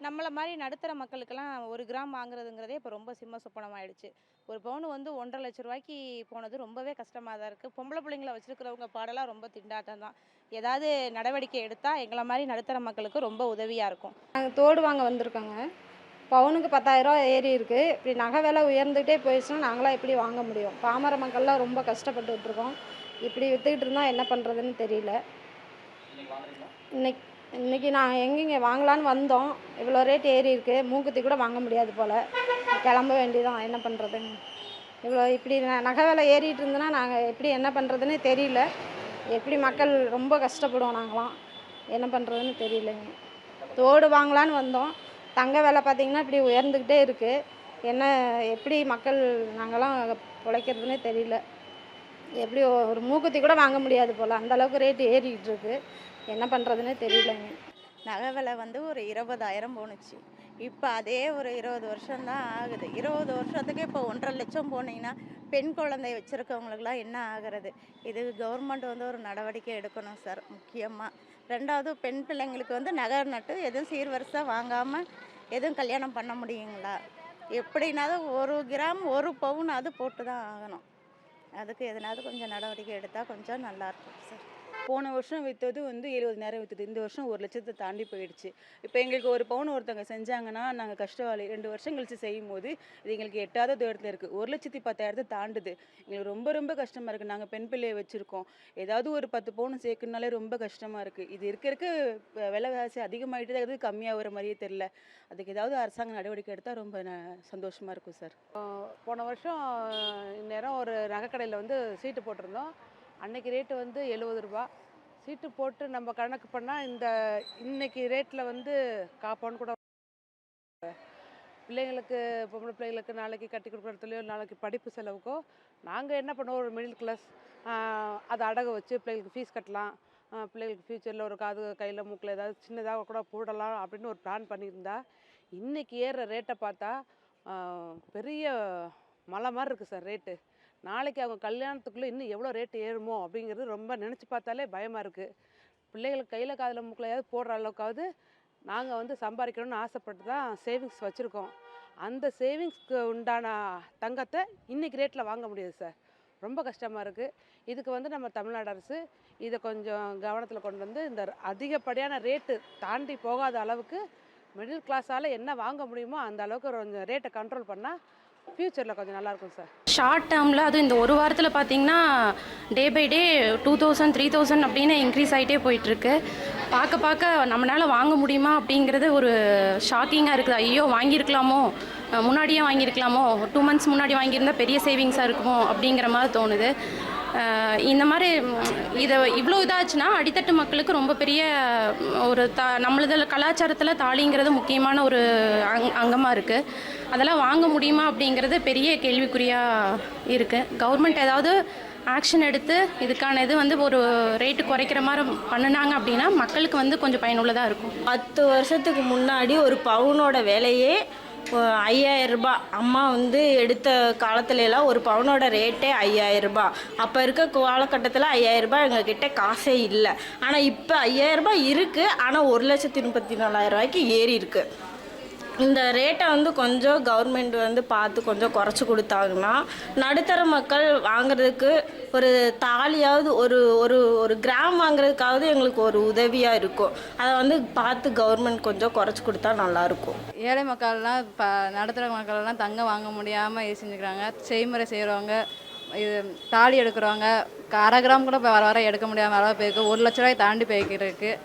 நம்மள மாரி நடுத்தர மக்களுக்கெல்லாம் 1 கிராம் வாங்குறதுங்கிறதே இப்போ ரொம்ப சிம்ம சொப்பனம் ஆயிடுச்சு. ஒரு பவுன் வந்து ரூ. 1,50,000 போனது ரொம்பவே கஷ்டமா தான் இருக்கு. பொம்பள புள்ளைங்கள வச்சிருக்கிறவங்க பாடெல்லாம் ரொம்ப திண்டாட்டம் தான். ஏதாவது நடவடிக்கை எடுத்தா எங்கள மாரி நடுத்தர மக்களுக்கு ரொம்ப உதவியா இருக்கும். நாங்க தோடு வாங்க வந்திருக்கோங்க. பவுனுக்கு ரூ. 10,000 ஏறி இருக்கு. இப்படி நகை விலை உயர்ந்துகிட்டே போயிடுச்சுன்னா நாங்களாம் எப்படி வாங்க முடியும்? பாமர மக்கள்லாம் ரொம்ப கஷ்டப்பட்டுட்டு இருக்கோம். இப்படி வித்துக்கிட்டு இருந்தா என்ன பண்ணுறதுன்னு தெரியல. இன்னைக்கு இன்னைக்கு நான் எங்கேங்க வாங்கலான்னு வந்தோம். இவ்வளோ ரேட் ஏறி இருக்கு. மூக்குத்தி கூட வாங்க முடியாது போல். கிளம்ப வேண்டியதான் என்ன பண்ணுறதுன்னு. இவ்வளோ இப்படி நகை விலை ஏறிட்டு இருந்ததுன்னா நாங்கள் எப்படி என்ன பண்ணுறதுன்னு தெரியல. எப்படி மக்கள் ரொம்ப கஷ்டப்படுவோம் நாங்களாம். என்ன பண்ணுறதுன்னு தெரியலைங்க. தோடு வாங்கலான்னு வந்தோம். தங்க விலை பார்த்திங்கன்னா இப்படி உயர்ந்துக்கிட்டே இருக்குது. என்ன எப்படி மக்கள் நாங்கள்லாம் பிழைக்கிறதுனே தெரியல. எப்படி ஒரு மூக்குத்தி கூட வாங்க முடியாது போல் அந்தளவுக்கு ரேட்டு ஏறிக்கிட்டு இருக்கு. என்ன பண்ணுறதுனே தெரியலைங்க. நகை விலை வந்து ஒரு 20,000 போணுச்சு. இப்போ அதே ஒரு 20 வருஷம் தான் ஆகுது. 20 வருஷத்துக்கு இப்போ 1,50,000 போனீங்கன்னா, பெண் குழந்தை வச்சுருக்கவங்களுக்குலாம் என்ன ஆகுறது? இது கவர்மெண்ட் வந்து ஒரு நடவடிக்கை எடுக்கணும் சார் முக்கியமா. 2வது பெண் பிள்ளைங்களுக்கு வந்து நகை நட்டு எதுவும் சீர்வரிசை வாங்காமல் எதுவும் கல்யாணம் பண்ண முடியுங்களா? எப்படினாலும் 1 கிராம் 1 பவுனாவது போட்டு தான் ஆகணும். அதுக்கு எதனாவது கொஞ்சம் நடவடிக்கை எடுத்தால் கொஞ்சம் நல்லாயிருக்கும் சார். போன வருஷம் விற்றது வந்து 70,000 விற்றுது. இந்த வருஷம் 1,00,000 தாண்டி போயிடுச்சு. இப்போ எங்களுக்கு ஒரு பவுன் ஒருத்தவங்க செஞ்சாங்கன்னா, நாங்கள் கஷ்டவாளி 2 வருஷம் கழிச்சு செய்யும்போது, இது எங்களுக்கு எட்டாத தூரத்தில் இருக்குது. 1,10,000 தாண்டுது. எங்களுக்கு ரொம்ப ரொம்ப கஷ்டமாக இருக்குது. நாங்கள் பெண் பிள்ளையை வச்சுருக்கோம். ஏதாவது ஒரு 10 பவுன் சேர்க்கணுனாலே ரொம்ப கஷ்டமாக இருக்குது. இது இருக்க விலைவாசி அதிகமாகிட்டு தான் இருக்குது, கம்மியாகிற மாதிரியே தெரில. அதுக்கு ஏதாவது அரசாங்க நடவடிக்கை எடுத்தால் ரொம்ப சந்தோஷமாக இருக்கும் சார். போன வருஷம் இந்நேரம் ஒரு நகைக்கடையில் வந்து சீட்டு போட்டிருந்தோம். அன்னைக்கு ரேட்டு வந்து ரூ. 70. சீட்டு போட்டு நம்ம கணக்கு பண்ணால் இன்னைக்கு ரேட்டில் வந்து காப்பவுன் கூட பிள்ளைங்களுக்கு பொம்பளை பிள்ளைங்களுக்கு நாளைக்கு கட்டி கொடுக்குறதுலையோ நாளைக்கு படிப்பு செலவுக்கோ நாங்கள் என்ன பண்ணுவோம், ஒரு மிடில் கிளாஸ் அதை அடகு வச்சு பிள்ளைங்களுக்கு ஃபீஸ் கட்டலாம், பிள்ளைங்களுக்கு ஃப்யூச்சரில் ஒரு காது கையில் மூக்கில் ஏதாவது சின்னதாக கூட போடலாம் அப்படின்னு ஒரு பிளான் பண்ணியிருந்தா, இன்றைக்கி ஏறுற ரேட்டை பார்த்தா பெரிய மலை மாதிரி இருக்குது சார் ரேட்டு. நாளைக்கு அவங்க கல்யாணத்துக்குள்ளே இன்னும் எவ்வளோ ரேட்டு ஏறுமோ அப்படிங்கிறது ரொம்ப நினச்சி பார்த்தாலே பயமாக இருக்குது. பிள்ளைகளுக்கு கையில் காதில் மூக்கிலையாவது போடுற அளவுக்காவது நாங்கள் வந்து சம்பாதிக்கணும்னு ஆசைப்பட்டு தான் சேவிங்ஸ் வச்சுருக்கோம். அந்த சேவிங்ஸ்க்கு உண்டான தங்கத்தை இன்றைக்கி ரேட்டில் வாங்க முடியாது சார். ரொம்ப கஷ்டமாக இருக்குது. இதுக்கு வந்து நம்ம தமிழ்நாடு அரசு இதை கொஞ்சம் கவனத்தில் கொண்டு வந்து இந்த அதிகப்படியான ரேட்டு தாண்டி போகாத அளவுக்கு மிடில் கிளாஸால் என்ன வாங்க முடியுமோ அந்த அளவுக்கு கொஞ்சம் ரேட்டை கண்ட்ரோல் பண்ணால் ஃப்யூச்சரில் கொஞ்சம் நல்லாயிருக்கும் சார். ஷார்ட் டேர்மில் அதுவும் இந்த ஒரு வாரத்தில் பார்த்திங்கன்னா டே பை டே 2,000 3,000 அப்படின்னு இன்க்ரீஸ் ஆகிட்டே போயிட்டுருக்கு. பார்க்க நம்மளால் வாங்க முடியுமா அப்படிங்கிறது ஒரு ஷாக்கிங்காக இருக்குது. ஐயோ வாங்கியிருக்கலாமோ, முன்னாடியே வாங்கியிருக்கலாமோ, 2 மந்த்ஸ் முன்னாடி வாங்கியிருந்தால் பெரிய சேவிங்ஸாக இருக்குமோ அப்படிங்கிற மாதிரி தோணுது. இந்த மாதிரி இதை இவ்வளோ இதாச்சுன்னா அடித்தட்டு மக்களுக்கு ரொம்ப பெரிய ஒரு நம்மளதில் கலாச்சாரத்தில் தாலிங்கிறது முக்கியமான ஒரு அங்கமாக இருக்குது. அதெல்லாம் வாங்க முடியுமா அப்படிங்கிறது பெரிய கேள்விக்குறியாக இருக்குது. கவர்மெண்ட் ஏதாவது ஆக்ஷன் எடுத்து இதுக்கான இது வந்து ஒரு ரேட்டு குறைக்கிற மாதிரி பண்ணினாங்க அப்படின்னா மக்களுக்கு வந்து கொஞ்சம் பயனுள்ளதாக இருக்கும். 10 வருஷத்துக்கு முன்னாடி ஒரு பவுனோட விலையே 5,000 அம்மா வந்து எடுத்த காலத்துலலாம் ஒரு பவுனோட ரேட்டே 5,000. அப்போ இருக்க காலகட்டத்தில் 5,000 எங்ககிட்ட காசே இல்லை. ஆனால் இப்போ 5,000 இருக்குது. ஆனால் 1,34,000 ஏறி இருக்குது. இந்த ரேட்டை வந்து கொஞ்சம் கவர்மெண்ட் வந்து பார்த்து கொஞ்சம் குறைச்சி கொடுத்தாங்கன்னா நடுத்தர மக்கள் வாங்குறதுக்கு ஒரு தாலியாவது ஒரு ஒரு ஒரு கிராம் வாங்குறதுக்காவது எங்களுக்கு ஒரு உதவியாக இருக்கும். அதை வந்து பார்த்து கவர்மெண்ட் கொஞ்சம் குறைச்சி கொடுத்தா நல்லாயிருக்கும். ஏழை மக்கள்லாம் இப்போ நடுத்தர மக்கள்லாம் தங்கம் வாங்க முடியாமல் இது செஞ்சுக்கிறாங்க. செய்முறை செய்கிறவங்க, இது தாலி எடுக்கிறவங்க 1/2 கிராம் கூட இப்போ வர எடுக்க முடியாமல் அளவு போயிருக்கு. 1,00,000 தாண்டி போய்க்கிட்டு இருக்குது.